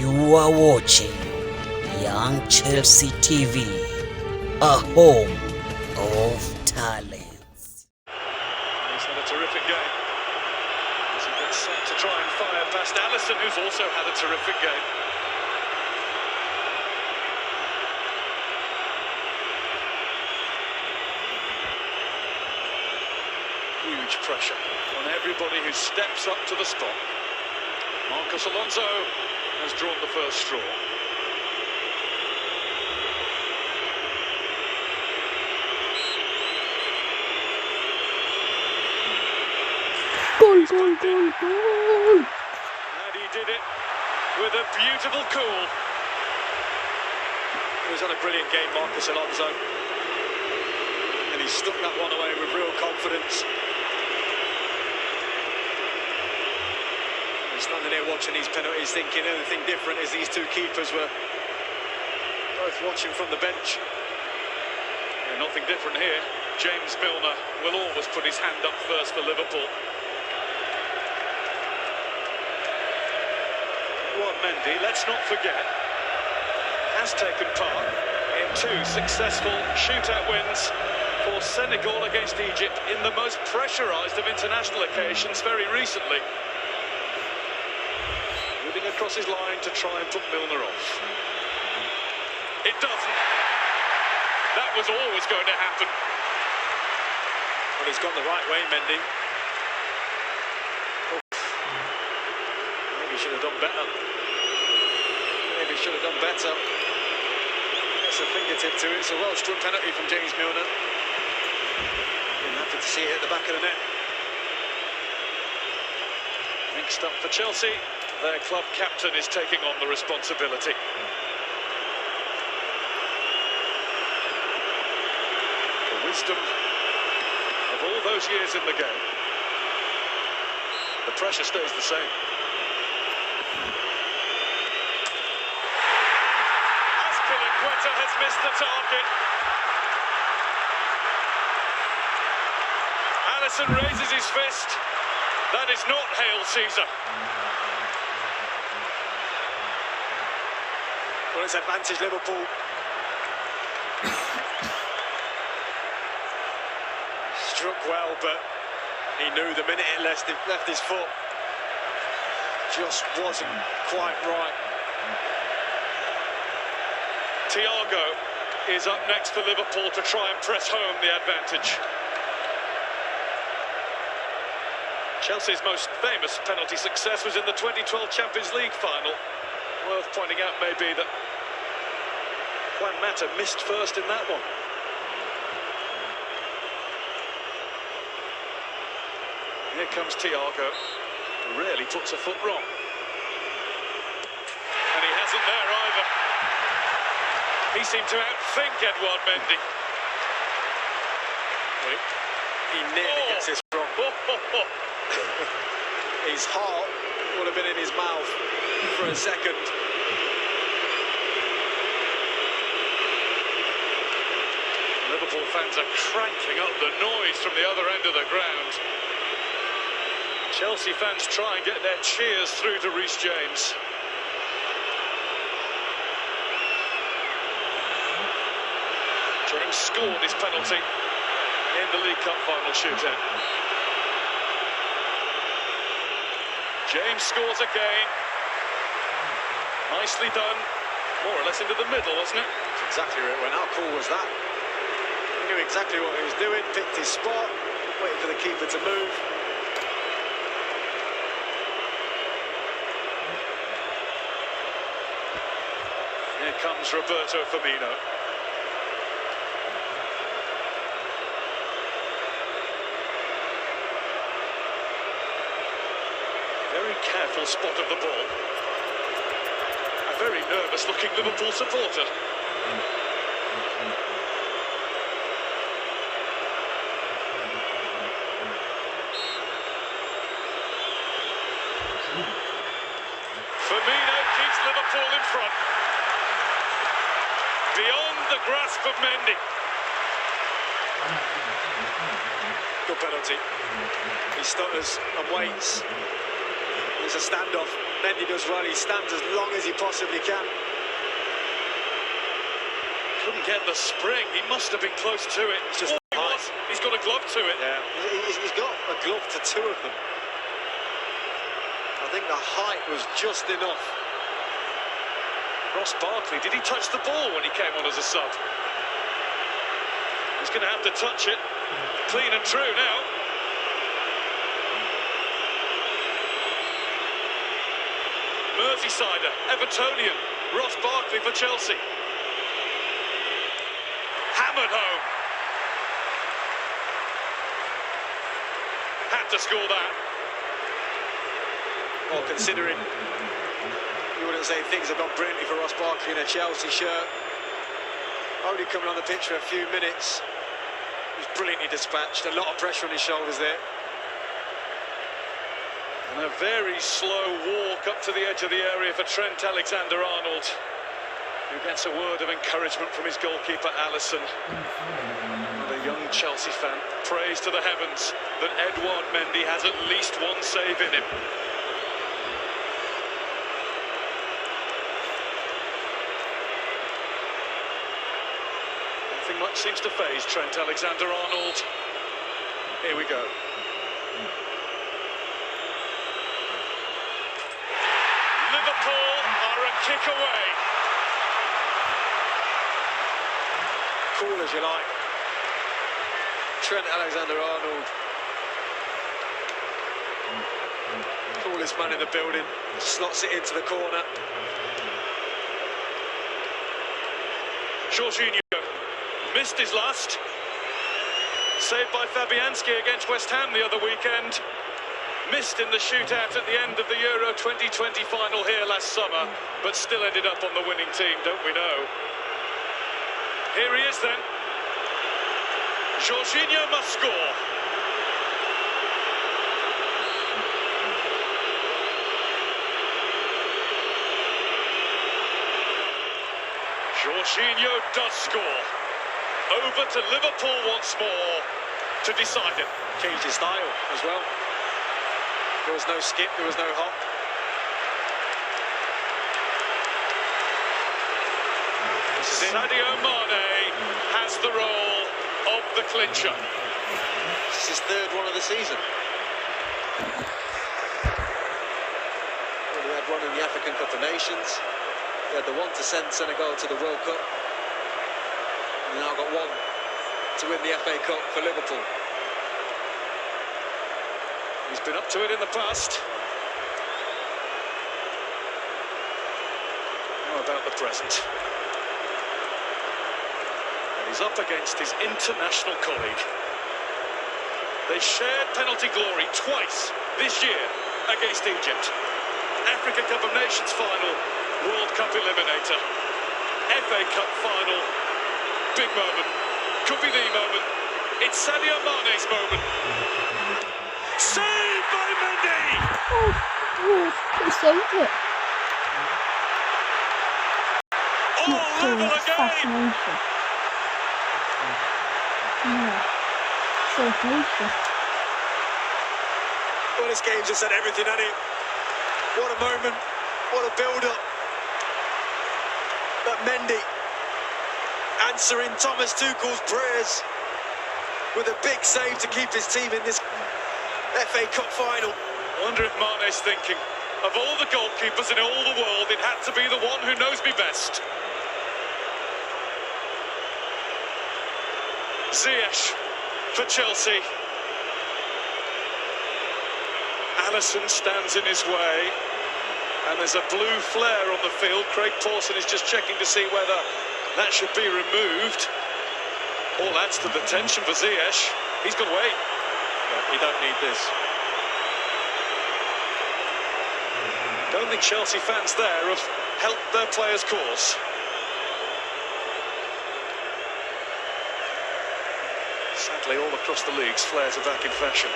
You are watching Young Chelsea TV, a home of talents. He's had a terrific game. As he gets set to try and fire past Alisson, who's also had a terrific game. Huge pressure on everybody who steps up to the spot. Marcus Alonso has drawn the first straw. Goal, goal, goal, goal! And he did it with a beautiful cool. He's had a brilliant game, Marcus Alonso. And he stuck that one away with real confidence. I'm standing here watching these penalties, thinking anything different as these two keepers were both watching from the bench. Yeah, nothing different here. James Milner will always put his hand up first for Liverpool. Mendy, let's not forget, has taken part in 2 successful shootout wins for Senegal against Egypt in the most pressurised of international occasions very recently. Moving across his line to try and put Milner off. It doesn't. That was always going to happen. Well, he's gone the right way, Mendy. Maybe he should have done better. Maybe should have done better. It's a fingertip to it. It's a well-struck penalty from James Milner. I'm happy to see it at the back of the net. Mixed up for Chelsea. Their club captain is taking on the responsibility. The wisdom of all those years in the game. The pressure stays the same. Has missed the target. Alisson raises his fist. That is not Hail Caesar. Well, it's advantage Liverpool. Struck well, but he knew the minute it left his foot, just wasn't quite right. Thiago is up next for Liverpool to try and press home the advantage. Chelsea's most famous penalty success was in the 2012 Champions League final. Worth pointing out maybe that Juan Mata missed first in that one. Here comes Thiago, who rarely puts a foot wrong. And he hasn't there either. He seemed to outthink Edouard Mendy. He nearly gets this wrong. His heart would have been in his mouth for a second. Liverpool fans are cranking up the noise from the other end of the ground. Chelsea fans try and get their cheers through to Reece James. James scored his penalty in the League Cup final shootout. James scores again. Nicely done. More or less into the middle, wasn't it? That's exactly where it went. How cool was that? He knew exactly what he was doing, picked his spot, waited for the keeper to move. Here comes Roberto Firmino. Very careful spot of the ball. A very nervous-looking Liverpool supporter. Firmino keeps Liverpool in front. Beyond the grasp of Mendy. Good penalty. He stutters and waits. It's a standoff. Mendy does well. He stands as long as he possibly can. Couldn't get the spring. He must have been close to it. It's just He's got a glove to it. Yeah, he's got a glove to two of them. I think the height was just enough. Ross Barkley, did he touch the ball when he came on as a sub? He's going to have to touch it. Clean and true now. Merseysider, Evertonian, Ross Barkley for Chelsea. Hammered home. Had to score that. Well, considering you wouldn't say things have gone brilliantly for Ross Barkley in a Chelsea shirt. Only coming on the pitch for a few minutes. He was brilliantly dispatched. A lot of pressure on his shoulders there. And a very slow walk up to the edge of the area for Trent Alexander-Arnold, who gets a word of encouragement from his goalkeeper, Alisson. And a young Chelsea fan prays to the heavens that Edouard Mendy has at least one save in him. Nothing much seems to faze Trent Alexander-Arnold. Here we go. Liverpool are a kick away. Cool as you like. Trent Alexander-Arnold, coolest man in the building, slots it into the corner. Jorginho missed his last. Saved by Fabianski against West Ham the other weekend. Missed in the shootout at the end of the Euro 2020 final here last summer, but still ended up on the winning team, don't we know? Here he is then. Jorginho must score. Jorginho does score. Over to Liverpool once more to decide it. Changed his style as well. There was no skip, there was no hop. Sadio Mane has the role of the clincher. This is his third one of the season. Well, we had one in the African Cup of Nations. We had the one to send Senegal to the World Cup. And now got one to win the FA Cup for Liverpool. He's been up to it in the past. How about the present? And he's up against his international colleague. They shared penalty glory twice this year against Egypt. Africa Cup of Nations final, World Cup eliminator. FA Cup final, big moment. Could be the moment. It's Sadio Mane's moment. Saved by Mendy! He saved it. All level again! Fascination. Yeah. So patient. Well, this game just said everything, hasn't it? What a moment, what a build-up. But Mendy answering Thomas Tuchel's prayers with a big save to keep his team in this FA Cup final. I wonder if Mane's thinking, of all the goalkeepers in all the world, it had to be the one who knows me best. Ziyech for Chelsea. Alisson stands in his way, and there's a blue flare on the field. Craig Pawson is just checking to see whether that should be removed. All adds to the tension for Ziyech. He's got to wait. Yeah, you don't need this. Don't think Chelsea fans there have helped their players' cause. Sadly, all across the leagues, flares are back in fashion.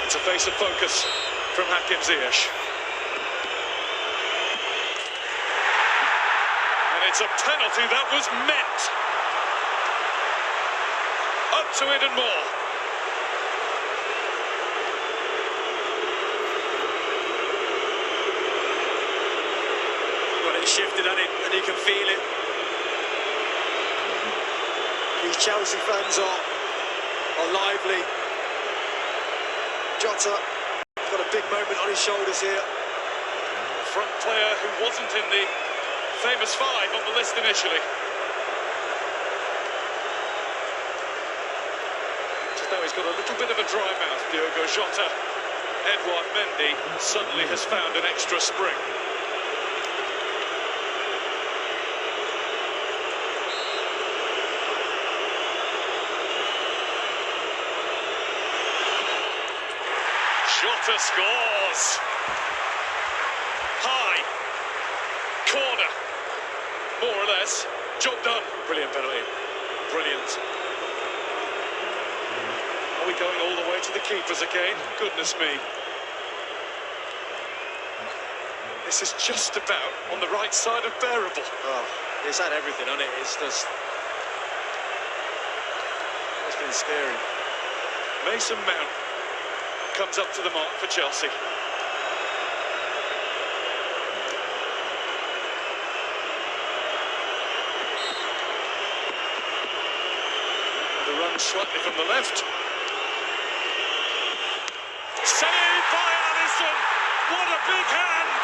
It's a face of focus from Hakim Ziyech. And it's a penalty that was meant. Up to it and more. shifted at it, and you can feel it. These Chelsea fans are lively. Jota got a big moment on his shoulders here. A front player who wasn't in the famous five on the list initially. Just now he's got a little bit of a dry mouth, Diogo Jota. Edouard Mendy suddenly has found an extra spring. Jota scores! High. Corner. More or less. Job done. Brilliant penalty. Brilliant. Are we going all the way to the keepers again? Goodness me. This is just about on the right side of bearable. Oh, it's had everything on it. It's been scary. Mason Mount comes up to the mark for Chelsea. The run slightly from the left. Saved by Alisson! What a big hand!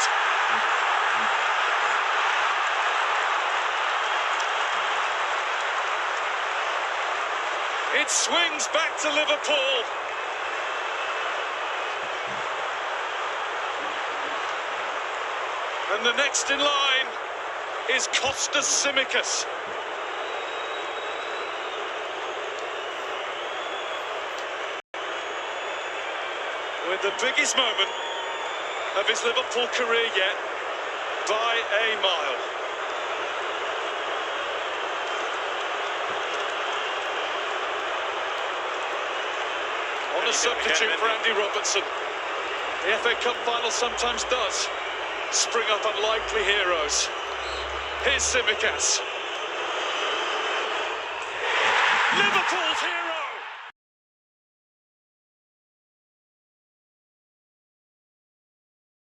It swings back to Liverpool. And the next in line is Kostas Tsimikas. With the biggest moment of his Liverpool career yet, by a mile. On a substitute for Andy Robertson. The FA Cup final sometimes does spring up unlikely heroes. Here's Tsimikas. Liverpool's hero!